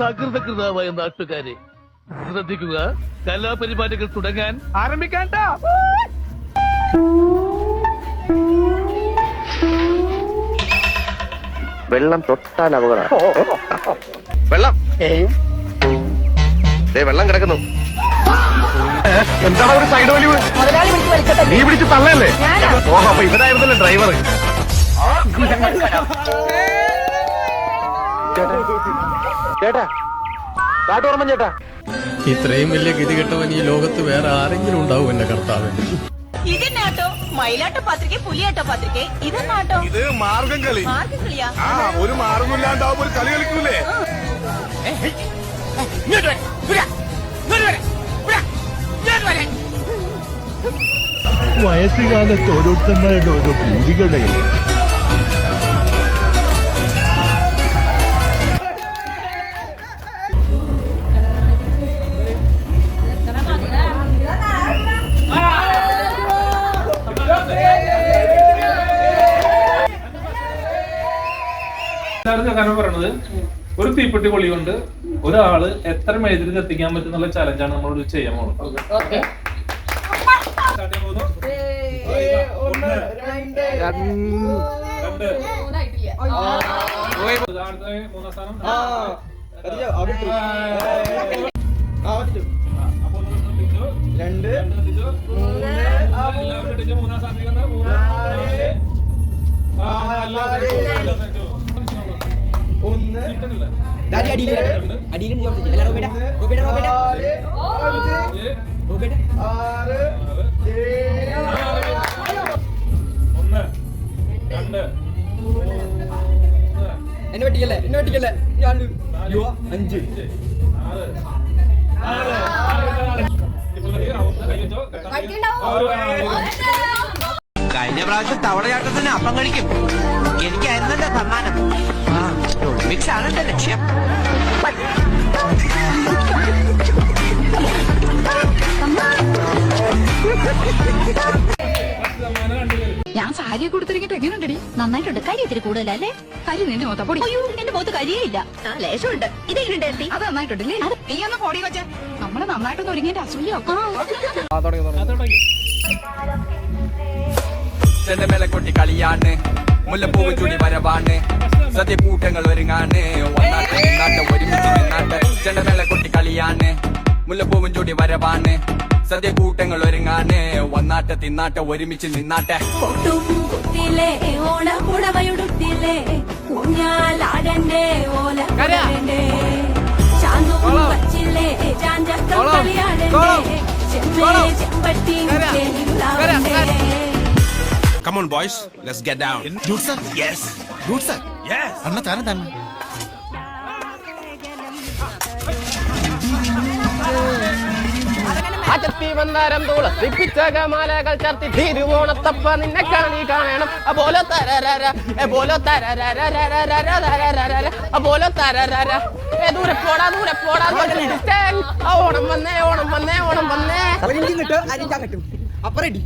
സകൃതകൃതമായ നാട്ടുകാരെ ശ്രദ്ധിക്കുക, കലാപരിപാടികൾ തുടങ്ങാൻ ആരംഭിക്കാൻ. വെള്ളം തൊട്ടാൽ അപകടം. വെള്ളം വെള്ളം കിടക്കുന്നു. എന്താണ് ഒരു സൈഡ് വലിവ്? നീ പിടിച്ച് തള്ളല്ലേ? ഓഹോ, അപ്പൊ ഇവരായിരുന്നല്ലേ ഡ്രൈവർ. ചേട്ടാ കാട്ടോർമ്മ ചേട്ടാ, ഇത്രയും വലിയ ഗതികെട്ടവൻ ഈ ലോകത്ത് വേറെ ആരെങ്കിലും ഉണ്ടാവും എന്റെ കർത്താവ്. ഇതെന്നാട്ടോ മയിലാട്ട പത്രിക, പുലിയാട്ട പത്രിക, ഇതെന്നാട്ടോ? ഇത് മാർഗം കളി. മാർഗം കളിയാ? ഒരു മാർഗമില്ലാണ്ടാവുമ്പോ ഒരു കളി കളിക്കൂലേ? വയസ്സുകാലത്ത് ഓരോരുത്തന്മാരുടെ ഓരോ പൂതികളുടെ കാരണം പറയണത്, ഒരു തീപ്പെട്ടി കൊള്ളി കൊണ്ട് ഒരാള് എത്ര മെഴുതിരി കത്തിക്കാൻ പറ്റുന്നുള്ള ചലഞ്ചാണ് നമ്മളോട് ചെയ്യാൻ പോകുന്നത്. മൂന്നാം സ്ഥാനം എന്നെ പറ്റിക്കല്ലേ, എന്നെ പറ്റിക്കല്ലേ. 5 കഴിഞ്ഞ പ്രാവശ്യം തവളയാട്ടത്തിന് അപ്പം കഴിക്കും. എനിക്കായിരുന്നല്ലോ സമ്മാനം. ഒളിമ്പിക്സ് ആണ് എന്റെ ലക്ഷ്യം. ഞാൻ സാരിയെ കൊടുത്തിരിക്കട്ടെ, എങ്ങനെയുണ്ടടി? നന്നായിട്ടുണ്ട്. കരി ഇത്തിരി കൂടുതലല്ലേ? കരി നിന്റെ മൊത്തം പൊടി. അയ്യോ, എന്റെ മുഖത്ത് കരിയേ ഇല്ല. ലേശമുണ്ട്. ഇതെങ്ങനെയുണ്ട്? അത് നന്നായിട്ടുണ്ടല്ലേ? നീ ഒന്ന് പൊടി വെച്ച നമ്മള് നന്നായിട്ടൊന്ന് ഒരുങ്ങിന്റെ അസൂയാക്കും. ചെണ്ടമേളക്കൊട്ടി കളിയാണ്, മുല്ലപ്പൂവ് ചുടി വരവാണ്, സദ്യക്കൂട്ടങ്ങൾ ഒരുങ്ങാണ്, ഒരുമിച്ച് നിന്നാട്ട്. ചെണ്ടമേളക്കൊട്ടി കളിയാണ്, മുല്ലപ്പൂവും ചുടി വരവാണ്, സദ്യക്കൂട്ടങ്ങൾ ഒരുങ്ങാണ്, വന്നാട്ട് തിന്നാട്ട് ഒരുമിച്ച് നിന്നാട്ടെ. ഓണപ്പുടവയുടുത്തില്ലേ, ഊഞ്ഞാലാടണ്ടേ, ഓലക്കടണ്ടേ, ശാന്തവും വച്ചില്ലേ, ചാഞ്ചക്കം കളിയാടണ്ടേ, Chempatti Come on boys, let's get down. Good sir? Yes. Good sir? Yes. Anna tana tana. ആചത്തി മന്ദാരം തുളസിപ്പിച്ച കമാലകൾ ചർത്തി തിരുവോണത്തപ്പ നിന്നെ കാണി കാണണം. അപോലെ തരരര എപോലെ തരരര അപോലെ തരരര. ദൂരെ പോടാ ദൂരെ പോടാ. ഓണം വന്നേ ഓണം വന്നേ ഓണം വന്നേ. കിട്ടും അപ്പൊ റെഡി.